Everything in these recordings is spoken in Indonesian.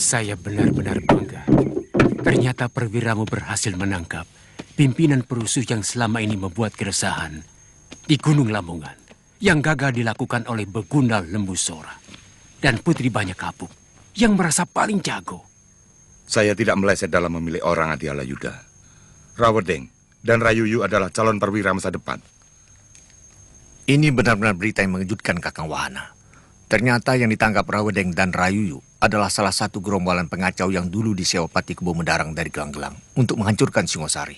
Saya benar-benar bangga. Ternyata perwiramu berhasil menangkap pimpinan perusuh yang selama ini membuat keresahan di Gunung Lamongan yang gagal dilakukan oleh Begundal Lembu Sora dan Putri Banyak Kapuk yang merasa paling jago. Saya tidak meleset dalam memilih orang, Adiala Yuda. Rawedeng dan Rayuyu adalah calon perwira masa depan. Ini benar-benar berita yang mengejutkan, Kakang Wahana. Ternyata yang ditangkap Rawedeng dan Rayuyu adalah salah satu gerombolan pengacau yang dulu disewa Pati Kebo Mendarang dari Gelang-Gelang untuk menghancurkan Singosari.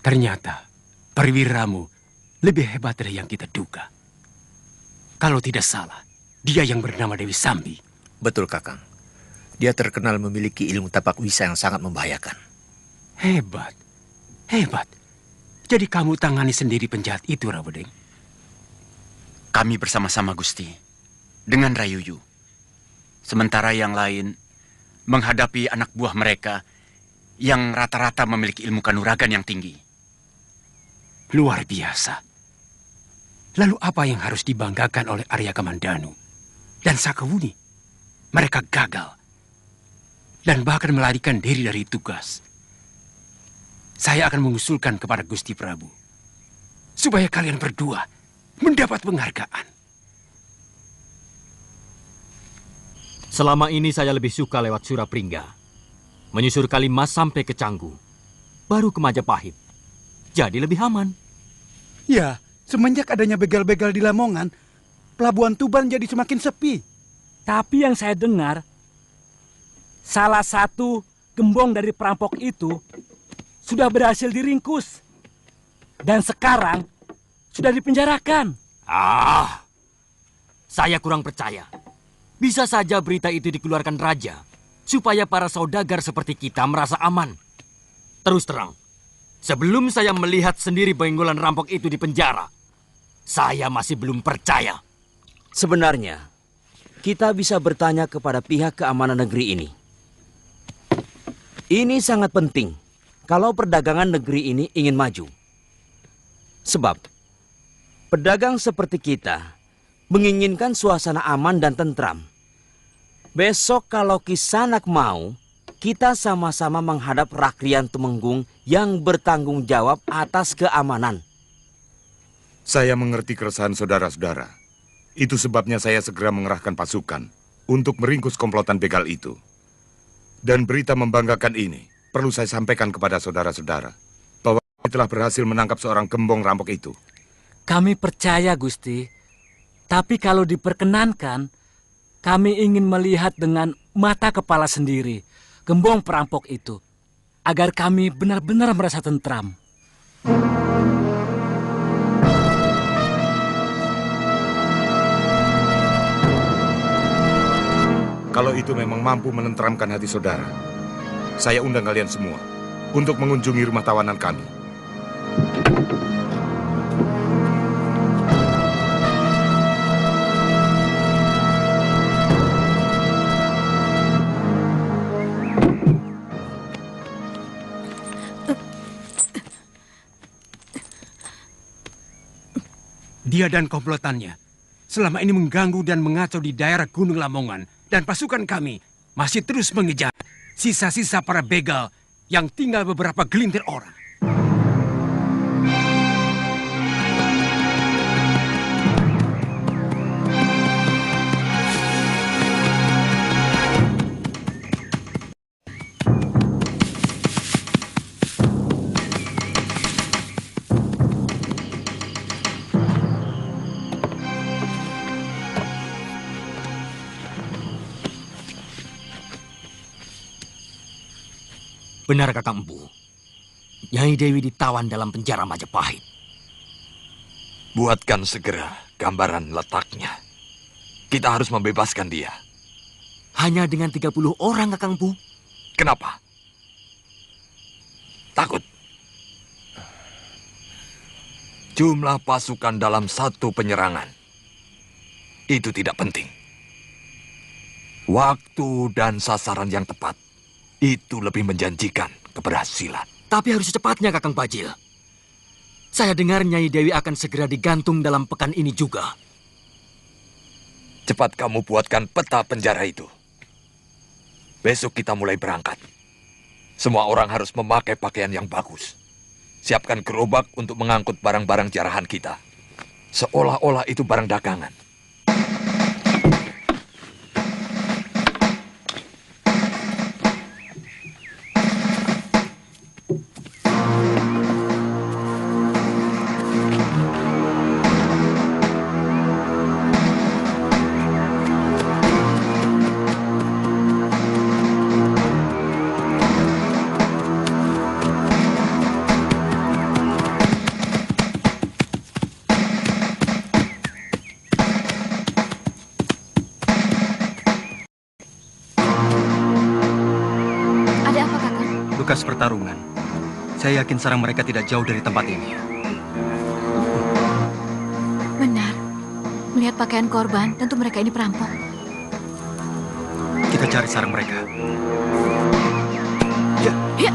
Ternyata perwiramu lebih hebat dari yang kita duga. Kalau tidak salah, dia yang bernama Dewi Sambi. Betul, Kakang. Dia terkenal memiliki ilmu tapak wisa yang sangat membahayakan. Hebat. Hebat. Jadi kamu tangani sendiri penjahat itu, Rawedeng? Kami bersama-sama, Gusti, dengan Rayuyu. Sementara yang lain menghadapi anak buah mereka yang rata-rata memiliki ilmu kanuragan yang tinggi. Luar biasa. Lalu apa yang harus dibanggakan oleh Arya Kamandanu dan Sakawuni? Mereka gagal dan bahkan melarikan diri dari tugas. Saya akan mengusulkan kepada Gusti Prabu supaya kalian berdua mendapat penghargaan. Selama ini saya lebih suka lewat Surapringga, menyusur Kalimas sampai ke Canggu, baru ke Majapahit. Jadi lebih aman. Ya, semenjak adanya begal-begal di Lamongan, Pelabuhan Tuban jadi semakin sepi. Tapi yang saya dengar, salah satu gembong dari perampok itu sudah berhasil diringkus. Dan sekarang sudah dipenjarakan. Saya kurang percaya. Bisa saja berita itu dikeluarkan raja, supaya para saudagar seperti kita merasa aman. Terus terang, sebelum saya melihat sendiri benggolan rampok itu di penjara, saya masih belum percaya. Sebenarnya, kita bisa bertanya kepada pihak keamanan negeri ini. Ini sangat penting kalau perdagangan negeri ini ingin maju. Sebab, pedagang seperti kita menginginkan suasana aman dan tentram. Besok kalau Kisanak mau, kita sama-sama menghadap Raklian Tumenggung yang bertanggung jawab atas keamanan. Saya mengerti keresahan saudara-saudara. Itu sebabnya saya segera mengerahkan pasukan untuk meringkus komplotan begal itu. Dan berita membanggakan ini perlu saya sampaikan kepada saudara-saudara bahwa kami telah berhasil menangkap seorang gembong rampok itu. Kami percaya, Gusti. Tapi kalau diperkenankan, kami ingin melihat dengan mata kepala sendiri gembong perampok itu, agar kami benar-benar merasa tentram. Kalau itu memang mampu menenteramkan hati saudara, saya undang kalian semua untuk mengunjungi rumah tawanan kami. Dia dan komplotannya selama ini mengganggu dan mengacau di daerah Gunung Lamongan. Dan pasukan kami masih terus mengejar sisa-sisa para begal yang tinggal beberapa gelintir orang. Benar, Kakang Empu. Nyai Dewi ditawan dalam penjara Majapahit. Buatkan segera gambaran letaknya. Kita harus membebaskan dia. Hanya dengan 30 orang, Kakang Empu. Kenapa? Takut? Jumlah pasukan dalam satu penyerangan. Itu tidak penting. Waktu dan sasaran yang tepat. Itu lebih menjanjikan keberhasilan. Tapi harus secepatnya, Kakang Bajil. Saya dengar Nyai Dewi akan segera digantung dalam pekan ini juga. Cepat kamu buatkan peta penjara itu. Besok kita mulai berangkat. Semua orang harus memakai pakaian yang bagus. Siapkan gerobak untuk mengangkut barang-barang jarahan kita. Seolah-olah itu barang dagangan. Bekas pertarungan. Saya yakin sarang mereka tidak jauh dari tempat ini. Benar. Melihat pakaian korban, tentu mereka ini perampok. Kita cari sarang mereka. Ya. Ya.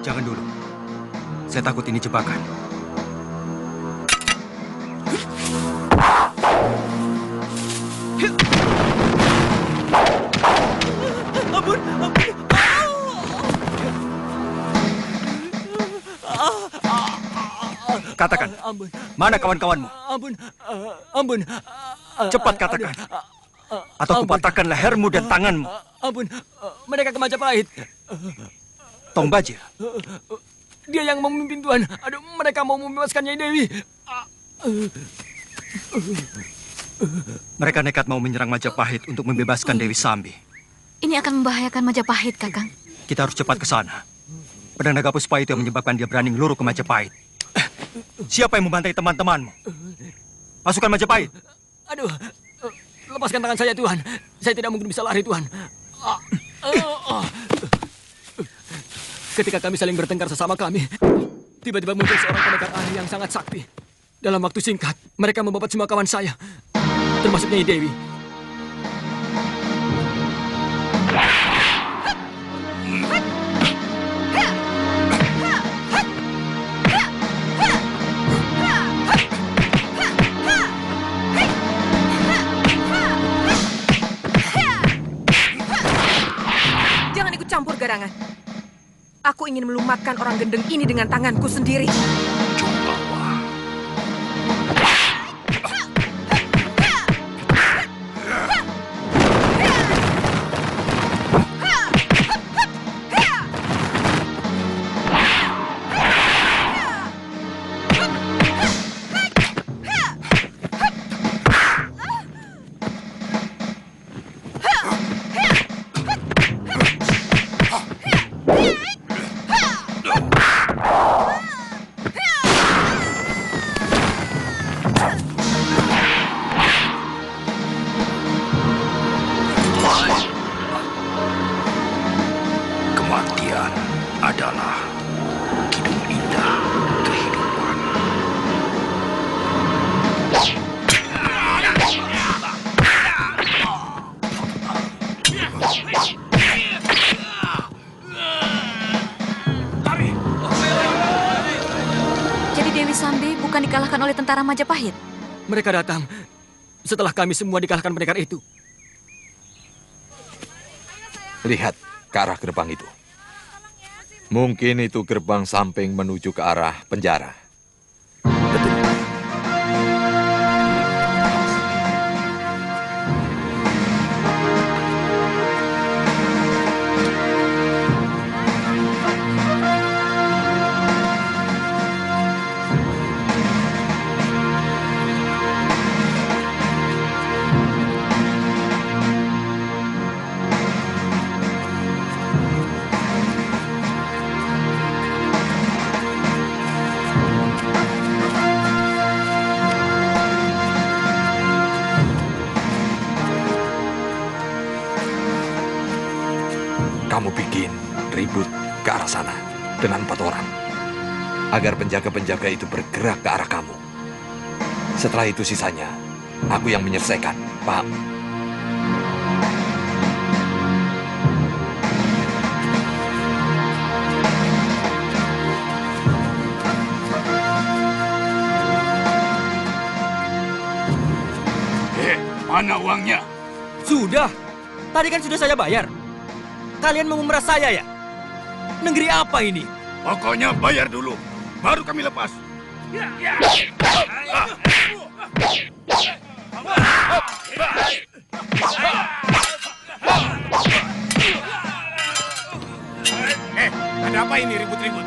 Jangan dulu. Saya takut ini jebakan. Ampun, ampun. Katakan, mana kawan-kawanmu? Ampun, ampun. Cepat katakan. Atau kupatahkan lehermu dan tanganmu. Ampun, mereka ke Majapahit. Tong Baja. Dia yang mau memimpin Tuhan. Aduh, mereka mau membebaskan Nyai Dewi. Mereka nekat mau menyerang Majapahit untuk membebaskan Dewi Sambi. Ini akan membahayakan Majapahit, Kakang. Kita harus cepat ke sana. Pedang Naga Puspa itu yang menyebabkan dia berani ngeluru ke Majapahit. Siapa yang membantai teman-temanmu? Pasukan Majapahit. Aduh, lepaskan tangan saya, Tuhan. Saya tidak mungkin bisa lari, Tuhan. Ketika kami saling bertengkar sesama kami, tiba-tiba muncul seorang pendekar ahli yang sangat sakti. Dalam waktu singkat, mereka membabat semua kawan saya, termasuk Nyai Dewi. Jangan ikut campur garangan. Aku ingin melumatkan orang gendeng ini dengan tanganku sendiri. Kematian adalah kidung indah kehidupan. Jadi Dewi Sambi bukan dikalahkan oleh tentara Majapahit? Mereka datang setelah kami semua dikalahkan pendekar itu. Lihat ke arah gerbang itu. Mungkin itu gerbang samping menuju ke arah penjara. Kamu bikin ribut ke arah sana dengan 4 orang. agar penjaga-penjaga itu bergerak ke arah kamu. Setelah itu sisanya, aku yang menyelesaikan. Paham? Mana uangnya? Sudah. Tadi kan sudah saya bayar. Kalian mau memeras saya ya? Negeri apa ini? Pokoknya bayar dulu, baru kami lepas. Ada apa ini ribut-ribut?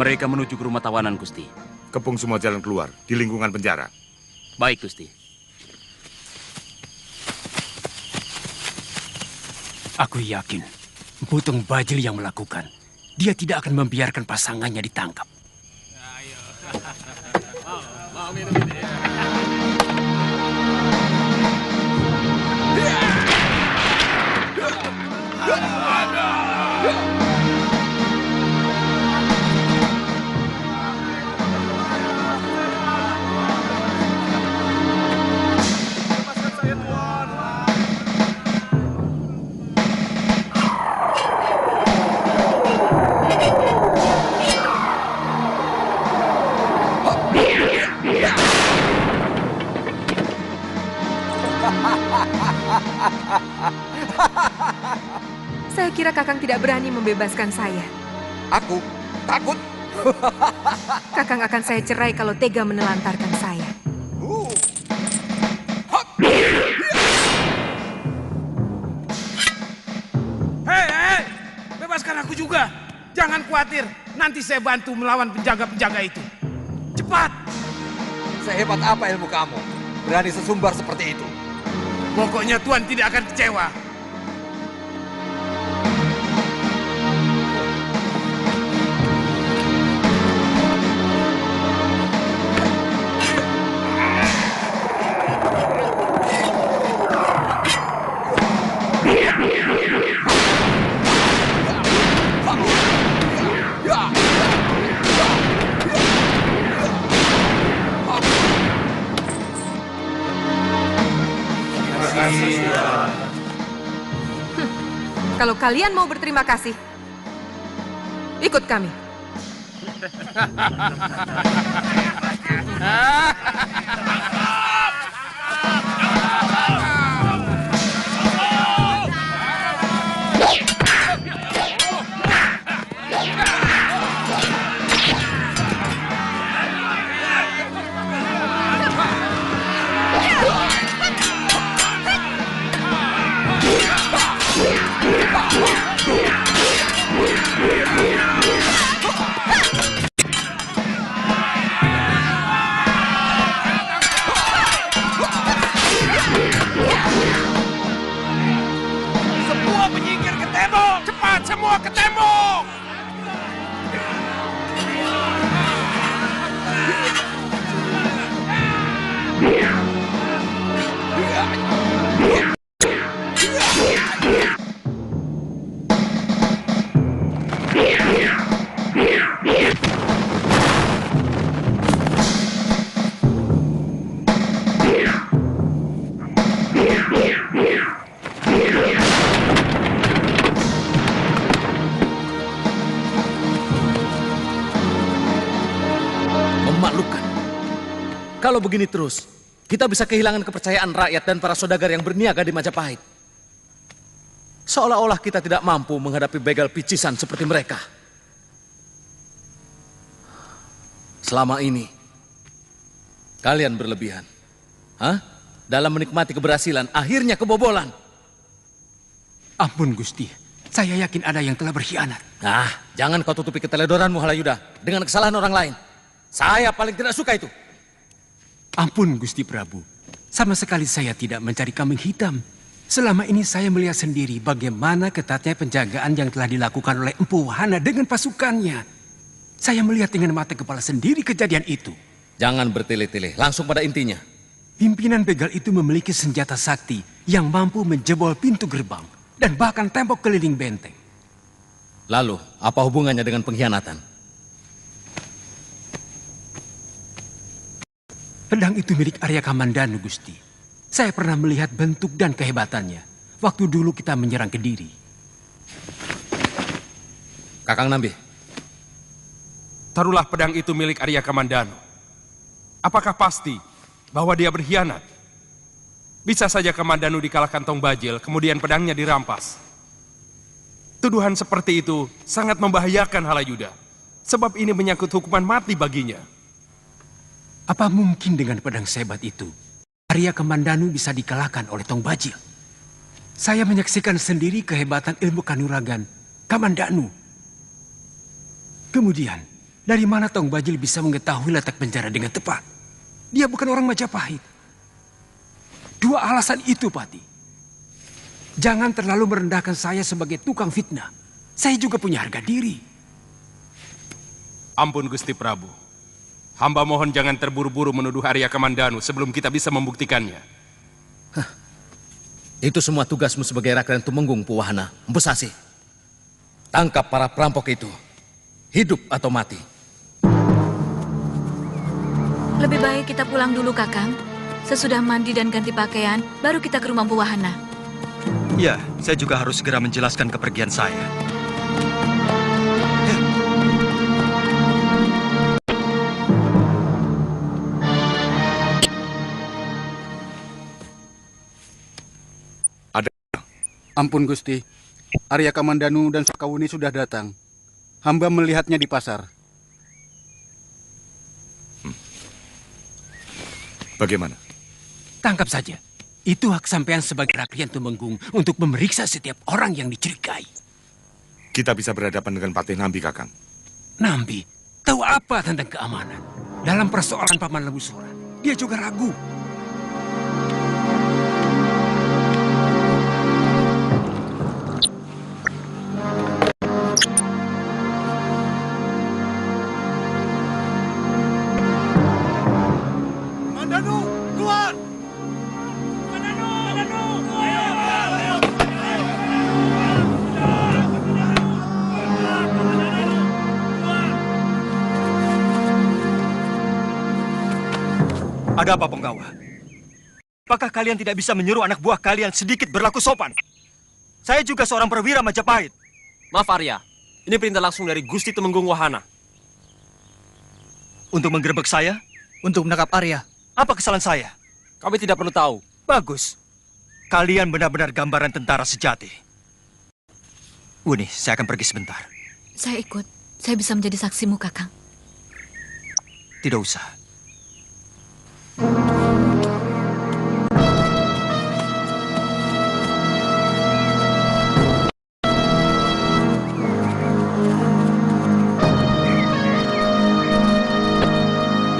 Mereka menuju ke rumah tawanan, Gusti. Kepung semua jalan keluar di lingkungan penjara. Baik, Gusti. Aku yakin Butong Bajil yang melakukan. Dia tidak akan membiarkan pasangannya ditangkap. Saya kira Kakang tidak berani membebaskan saya. Aku takut. Kakang akan saya cerai kalau tega menelantarkan saya. Hei, bebaskan aku juga. Jangan khawatir, nanti saya bantu melawan penjaga-penjaga itu. Cepat! Sehebat apa ilmu kamu? Berani sesumbar seperti itu? Pokoknya Tuan tidak akan kecewa. Kalau kalian mau berterima kasih, ikut kami. Semua penyingkir ke tembok! Cepat, semua ke tembok! Memalukan. Kalau begini terus, kita bisa kehilangan kepercayaan rakyat dan para saudagar yang berniaga di Majapahit. Seolah-olah kita tidak mampu menghadapi begal picisan seperti mereka. Selama ini, kalian berlebihan. Dalam menikmati keberhasilan, akhirnya kebobolan. Ampun Gusti, saya yakin ada yang telah berkhianat. Nah, jangan kau tutupi keteledoranmu Halayuda dengan kesalahan orang lain. Saya paling tidak suka itu. Ampun Gusti Prabu, sama sekali saya tidak mencari kambing hitam. Selama ini saya melihat sendiri bagaimana ketatnya penjagaan yang telah dilakukan oleh Empu Wahana dengan pasukannya. Saya melihat dengan mata kepala sendiri kejadian itu. Jangan bertele-tele, langsung pada intinya. Pimpinan begal itu memiliki senjata sakti yang mampu menjebol pintu gerbang dan bahkan tembok keliling benteng. Lalu, apa hubungannya dengan pengkhianatan? Pedang itu milik Arya Kamandanu, Gusti. Saya pernah melihat bentuk dan kehebatannya waktu dulu kita menyerang Kediri. Kakang Nambi. Taruhlah pedang itu milik Arya Kamandanu. Apakah pasti bahwa dia berkhianat? Bisa saja Kamandanu dikalahkan Tong Bajil, kemudian pedangnya dirampas. Tuduhan seperti itu sangat membahayakan Halayuda, sebab ini menyangkut hukuman mati baginya. Apa mungkin dengan pedang sehebat itu, Arya Kamandanu bisa dikalahkan oleh Tong Bajil? Saya menyaksikan sendiri kehebatan ilmu kanuragan Kamandanu. Kemudian, dari mana Tong Bajil bisa mengetahui letak penjara dengan tepat? Dia bukan orang Majapahit. Dua alasan itu, Pati. Jangan terlalu merendahkan saya sebagai tukang fitnah. Saya juga punya harga diri. Ampun Gusti Prabu. Hamba mohon jangan terburu-buru menuduh Arya Kamandanu sebelum kita bisa membuktikannya. Itu semua tugasmu sebagai Rakyat Tumenggung, Empu Wahana. Empu Sasi, tangkap para perampok itu. Hidup atau mati. Lebih baik kita pulang dulu, Kakang. Sesudah mandi dan ganti pakaian, baru kita ke rumah Empu Wahana. Ya, saya juga harus segera menjelaskan kepergian saya. Ampun Gusti, Arya Kamandanu dan Sakawuni sudah datang. Hamba melihatnya di pasar. Bagaimana? Tangkap saja. Itu hak sampean sebagai rakyat Tumenggung untuk memeriksa setiap orang yang dicurigai. Kita bisa berhadapan dengan Patih Nambi, Kakang. Nambi, tahu apa tentang keamanan? Dalam persoalan Paman Lembu Sora, dia juga ragu. Ada apa, Penggawa? Apakah kalian tidak bisa menyuruh anak buah kalian sedikit berlaku sopan? Saya juga seorang perwira Majapahit. Maaf Arya, ini perintah langsung dari Gusti Tumenggung Wahana. Untuk menggerebek saya? Untuk menangkap Arya. Apa kesalahan saya? Kami tidak perlu tahu. Bagus. Kalian benar-benar gambaran tentara sejati. Wuni, saya akan pergi sebentar. Saya ikut. Saya bisa menjadi saksimu, Kakang. Tidak usah.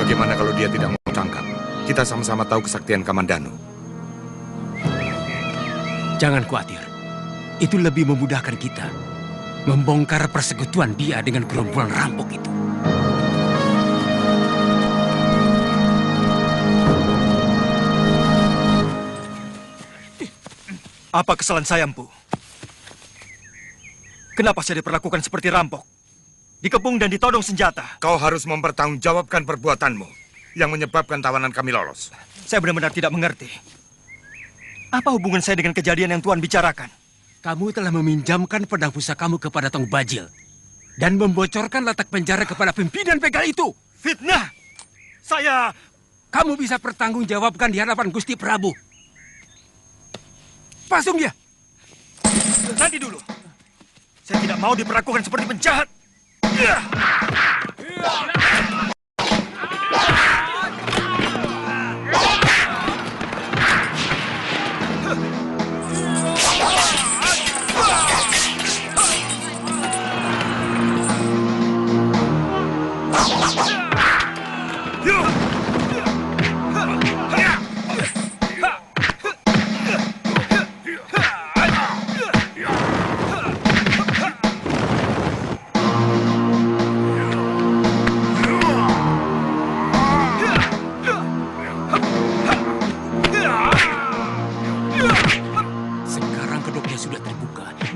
Bagaimana kalau dia tidak mau tangkap? Kita sama-sama tahu kesaktian Kamandanu. Jangan khawatir. Itu lebih memudahkan kita membongkar persekutuan dia dengan gerombolan rampok itu. Apa kesalahan saya, Empu? Kenapa saya diperlakukan seperti rampok? Dikepung dan ditodong senjata. Kau harus mempertanggungjawabkan perbuatanmu yang menyebabkan tawanan kami lolos. Saya benar-benar tidak mengerti. Apa hubungan saya dengan kejadian yang Tuan bicarakan? Kamu telah meminjamkan pedang pusakamu kepada Tong Bajil dan membocorkan letak penjara kepada pimpinan begal itu. Fitnah! kamu bisa pertanggungjawabkan di hadapan Gusti Prabu. Pasung dia. Nanti dulu. Saya tidak mau diperlakukan seperti penjahat.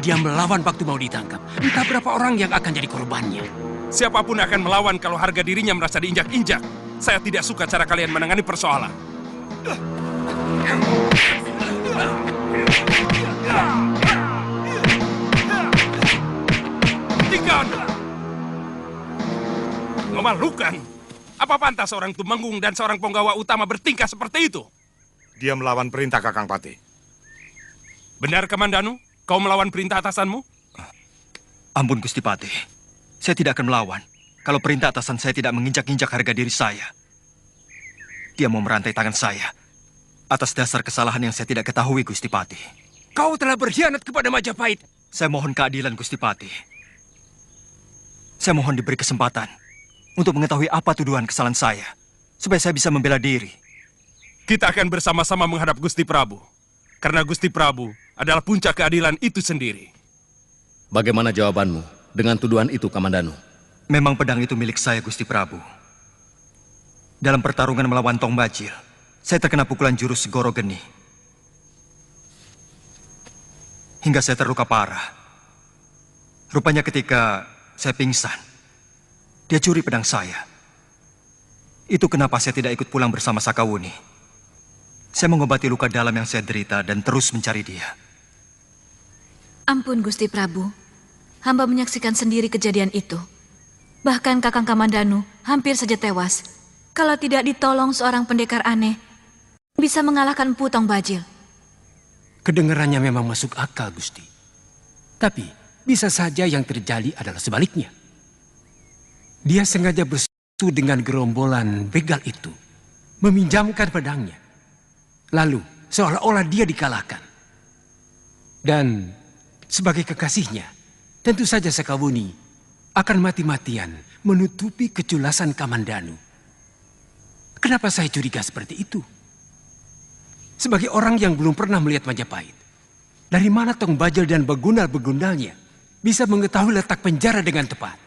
Dia melawan waktu mau ditangkap. Entah berapa orang yang akan jadi korbannya. Siapapun akan melawan kalau harga dirinya merasa diinjak-injak. Saya tidak suka cara kalian menangani persoalan. Tinggal. Memalukan. Apa pantas seorang Tumenggung dan seorang penggawa utama bertingkah seperti itu? Dia melawan perintah Kakang Patih. Benar, Kamandanu? Kau melawan perintah atasanmu? Ampun, Gusti Patih. Saya tidak akan melawan kalau perintah atasan saya tidak menginjak-injak harga diri saya. Dia mau merantai tangan saya atas dasar kesalahan yang saya tidak ketahui, Gusti Patih. Kau telah berkhianat kepada Majapahit. Saya mohon keadilan, Gusti Patih. Saya mohon diberi kesempatan untuk mengetahui apa tuduhan kesalahan saya, supaya saya bisa membela diri. Kita akan bersama-sama menghadap Gusti Prabu. Karena Gusti Prabu adalah puncak keadilan itu sendiri. Bagaimana jawabanmu dengan tuduhan itu, Kamandanu? Memang pedang itu milik saya, Gusti Prabu. Dalam pertarungan melawan Tong Bajil, saya terkena pukulan jurus Segoro Geni. Hingga saya terluka parah. Rupanya ketika saya pingsan, dia curi pedang saya. Itu kenapa saya tidak ikut pulang bersama Sakawuni. Saya mengobati luka dalam yang saya derita dan terus mencari dia. Ampun, Gusti Prabu. Hamba menyaksikan sendiri kejadian itu. Bahkan Kakang Kamandanu hampir saja tewas. Kalau tidak ditolong seorang pendekar aneh, bisa mengalahkan Empu Tong Bajil. Kedengarannya memang masuk akal, Gusti. Tapi bisa saja yang terjadi adalah sebaliknya. Dia sengaja bersatu dengan gerombolan begal itu, meminjamkan pedangnya. Lalu, seolah-olah dia dikalahkan. Dan sebagai kekasihnya, tentu saja Sakawuni akan mati-matian menutupi keculasan Kamandanu. Kenapa saya curiga seperti itu? Sebagai orang yang belum pernah melihat Majapahit, dari mana Tong Bajil dan begundal-begundalnya bisa mengetahui letak penjara dengan tepat?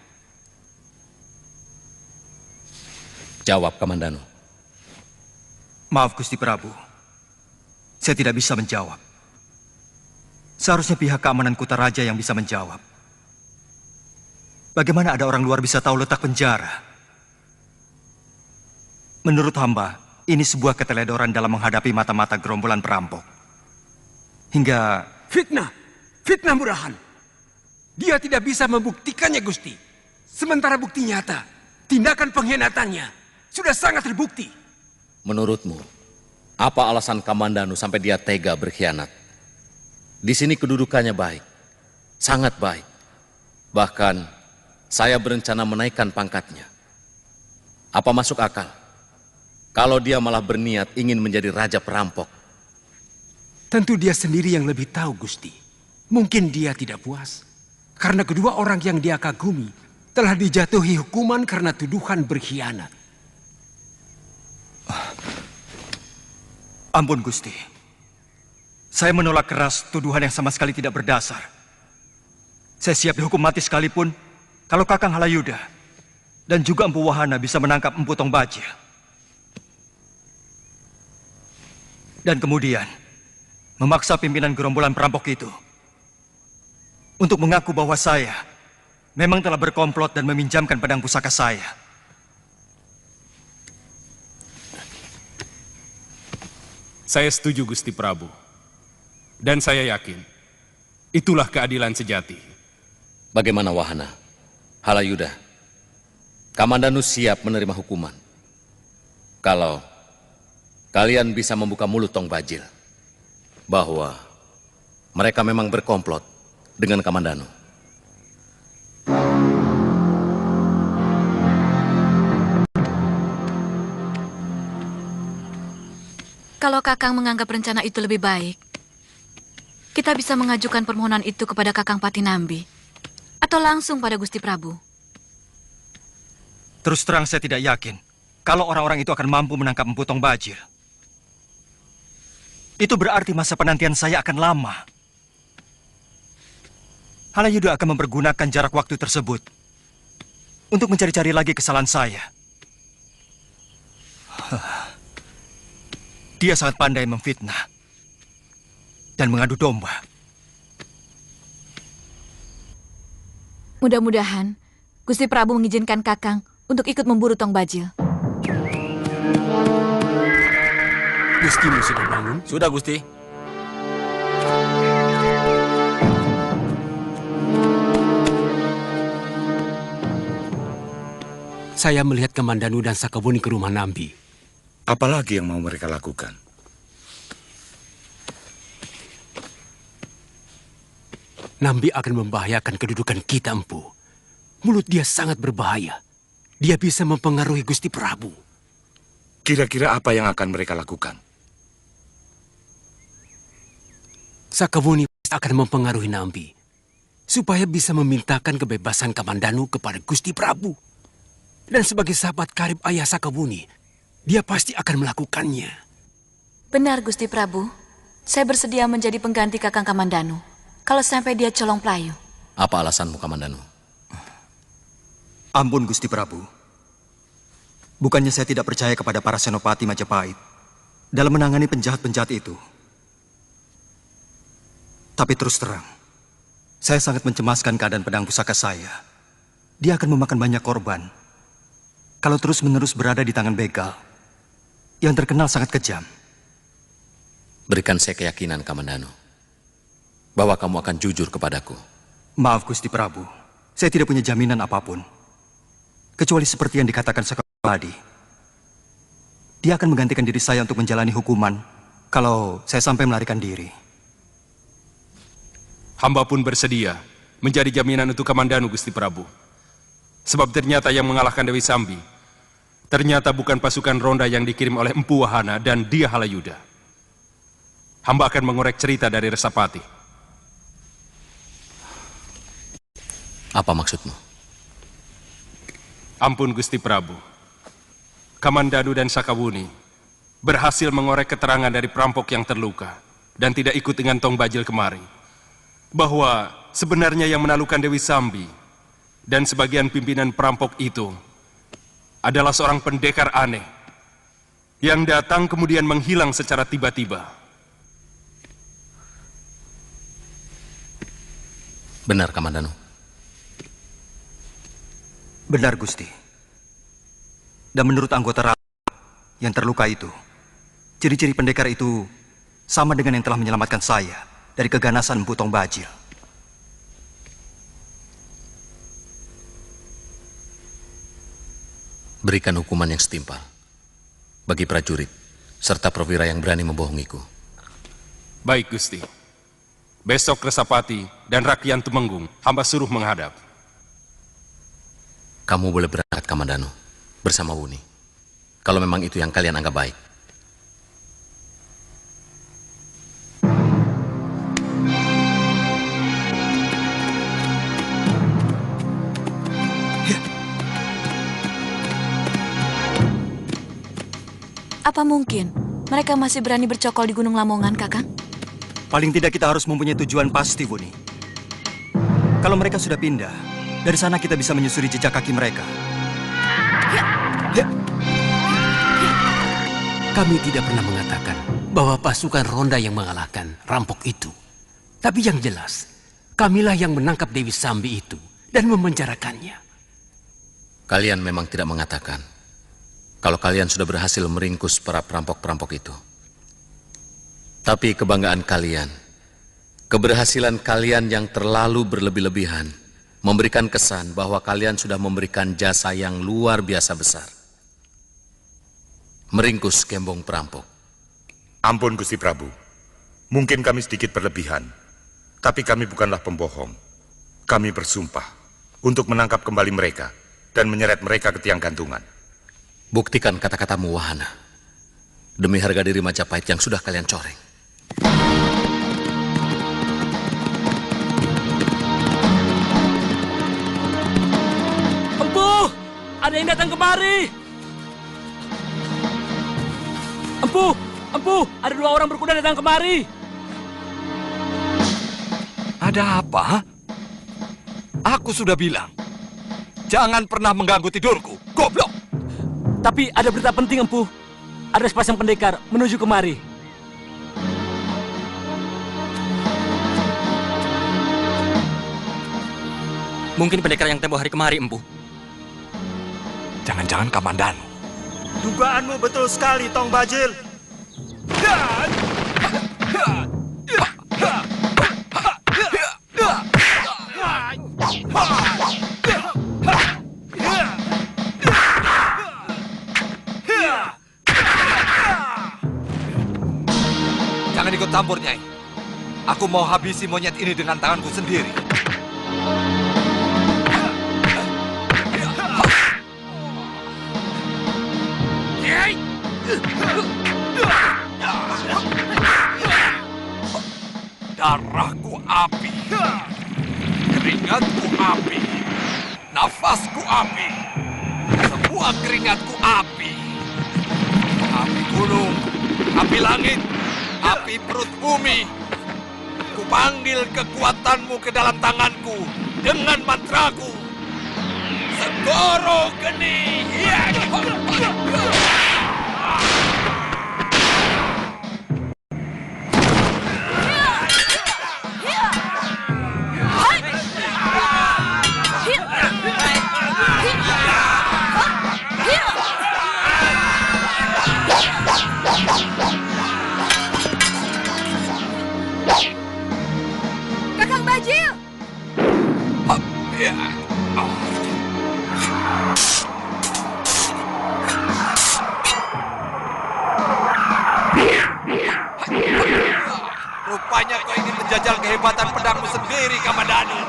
Jawab, Kamandanu. Maaf, Gusti Prabu. Saya tidak bisa menjawab. Seharusnya pihak keamanan Kutaraja yang bisa menjawab. Bagaimana ada orang luar bisa tahu letak penjara? Menurut hamba, ini sebuah keteledoran dalam menghadapi mata-mata gerombolan perampok. Hingga... Fitnah! Fitnah murahan! Dia tidak bisa membuktikannya, Gusti. Sementara bukti nyata, tindakan pengkhianatannya sudah sangat terbukti. Menurutmu, apa alasan Kamandanu sampai dia tega berkhianat? Di sini kedudukannya baik, sangat baik. Bahkan, saya berencana menaikkan pangkatnya. Apa masuk akal? Kalau dia malah berniat ingin menjadi raja perampok. Tentu dia sendiri yang lebih tahu, Gusti. Mungkin dia tidak puas. Karena kedua orang yang dia kagumi telah dijatuhi hukuman karena tuduhan berkhianat. Ampun, Gusti. Saya menolak keras tuduhan yang sama sekali tidak berdasar. Saya siap dihukum mati sekalipun kalau Kakang Halayuda dan juga Empu Wahana bisa menangkap Empu Tong Bajil. Dan kemudian memaksa pimpinan gerombolan perampok itu untuk mengaku bahwa saya memang telah berkomplot dan meminjamkan pedang pusaka saya. Saya setuju, Gusti Prabu. Dan saya yakin, itulah keadilan sejati. Bagaimana Wahana? Halayuda, Kamandanu siap menerima hukuman. Kalau kalian bisa membuka mulut Tong Bajil bahwa mereka memang berkomplot dengan Kamandanu. Kalau Kakang menganggap rencana itu lebih baik, kita bisa mengajukan permohonan itu kepada Kakang Patinambi atau langsung pada Gusti Prabu. Terus terang saya tidak yakin kalau orang-orang itu akan mampu menangkap Empu Tong Bajil. Itu berarti masa penantian saya akan lama. Halayuda akan mempergunakan jarak waktu tersebut untuk mencari-cari lagi kesalahan saya. Dia sangat pandai memfitnah dan mengadu domba. Mudah-mudahan Gusti Prabu mengizinkan Kakang untuk ikut memburu Tong Bajil. Gustimu sudah bangun? Sudah, Gusti. Saya melihat Kamandanu dan Sakawuni ke rumah Nambi. Apalagi yang mau mereka lakukan? Nambi akan membahayakan kedudukan kita, Empu. Mulut dia sangat berbahaya. Dia bisa mempengaruhi Gusti Prabu. Kira-kira apa yang akan mereka lakukan? Sakawuni akan mempengaruhi Nambi supaya bisa memintakan kebebasan Kamandanu kepada Gusti Prabu. Dan sebagai sahabat karib ayah Sakawuni, dia pasti akan melakukannya. Benar, Gusti Prabu. Saya bersedia menjadi pengganti Kakang Kamandanu kalau sampai dia colong pelayu. Apa alasanmu, Kamandanu? Ampun, Gusti Prabu. Bukannya saya tidak percaya kepada para senopati Majapahit dalam menangani penjahat-penjahat itu. Tapi terus terang, saya sangat mencemaskan keadaan pedang pusaka saya. Dia akan memakan banyak korban kalau terus-menerus berada di tangan begal yang terkenal sangat kejam. Berikan saya keyakinan, Kamandanu, bahwa kamu akan jujur kepadaku. Maaf, Gusti Prabu. Saya tidak punya jaminan apapun. Kecuali seperti yang dikatakan Sakawuni. Dia akan menggantikan diri saya untuk menjalani hukuman kalau saya sampai melarikan diri. Hamba pun bersedia menjadi jaminan untuk Kamandanu, Gusti Prabu. Sebab ternyata yang mengalahkan Dewi Sambi ternyata bukan pasukan ronda yang dikirim oleh Empu Wahana dan dia Halayuda. Hamba akan mengorek cerita dari Resapati. Apa maksudmu? Ampun, Gusti Prabu. Kamandanu dan Sakawuni berhasil mengorek keterangan dari perampok yang terluka dan tidak ikut dengan Tong Bajil kemari, bahwa sebenarnya yang menaklukkan Dewi Sambi dan sebagian pimpinan perampok itu adalah seorang pendekar aneh yang datang kemudian menghilang secara tiba-tiba. Benar, Kamandanu? Benar, Gusti. Dan menurut anggota yang terluka itu, ciri-ciri pendekar itu sama dengan yang telah menyelamatkan saya dari keganasan Empu Tong Bajil. Berikan hukuman yang setimpal bagi prajurit serta perwira yang berani membohongiku. Baik, Gusti. Besok Resapati dan Rakyat Tumenggung hamba suruh menghadap. Kamu boleh berangkat, Kamandanu, bersama Wuni, kalau memang itu yang kalian anggap baik. Apa mungkin mereka masih berani bercokol di Gunung Lamongan, Kakang? Paling tidak kita harus mempunyai tujuan pasti, Wuni. Kalau mereka sudah pindah, dari sana kita bisa menyusuri jejak kaki mereka. Kami tidak pernah mengatakan bahwa pasukan ronda yang mengalahkan rampok itu. Tapi yang jelas, kamilah yang menangkap Dewi Sambi itu dan memenjarakannya. Kalian memang tidak mengatakan kalau kalian sudah berhasil meringkus para perampok-perampok itu. Tapi kebanggaan kalian, keberhasilan kalian yang terlalu berlebih-lebihan, memberikan kesan bahwa kalian sudah memberikan jasa yang luar biasa besar. Meringkus gembong perampok Ampun Gusti Prabu. Mungkin kami sedikit berlebihan. Tapi kami bukanlah pembohong. Kami bersumpah untuk menangkap kembali mereka dan menyeret mereka ke tiang gantungan. Buktikan kata-katamu, Wahana. Demi harga diri Majapahit yang sudah kalian coreng. Empu! Ada yang datang kemari! Empu! Empu! Ada 2 orang berkuda datang kemari! Ada apa? Aku sudah bilang, jangan pernah mengganggu tidurku, goblok! Tapi ada berita penting, Empu. Ada sepasang pendekar menuju kemari. Mungkin pendekar yang tempoh hari kemari, Empu. Jangan-jangan Kamandanu. Dugaanmu betul sekali, Tong Bajil. Jangan ikut campur, Nyai. Aku mau habisi monyet ini dengan tanganku sendiri. Darahku api, keringatku api, nafasku api, semua keringatku api. Api gunung, api langit, api perut bumi. Kupanggil kekuatanmu ke dalam tanganku dengan mantraku. Segoro geni. Kakang Bajil! Rupanya kau ingin menjajal kehebatan pedangmu sendiri, Kamandanu.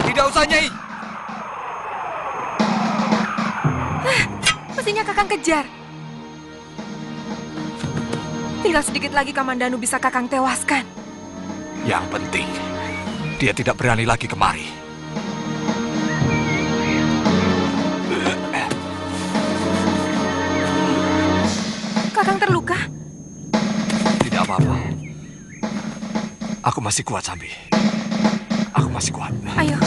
Tidak usah, Nyai. Mestinya Kakang kejar. Tinggal sedikit lagi Kamandanu bisa Kakang tewaskan. Yang penting, dia tidak berani lagi kemari. Kakang terluka? Tidak apa-apa. Aku masih kuat, Sambi. Aku masih kuat. Ayo.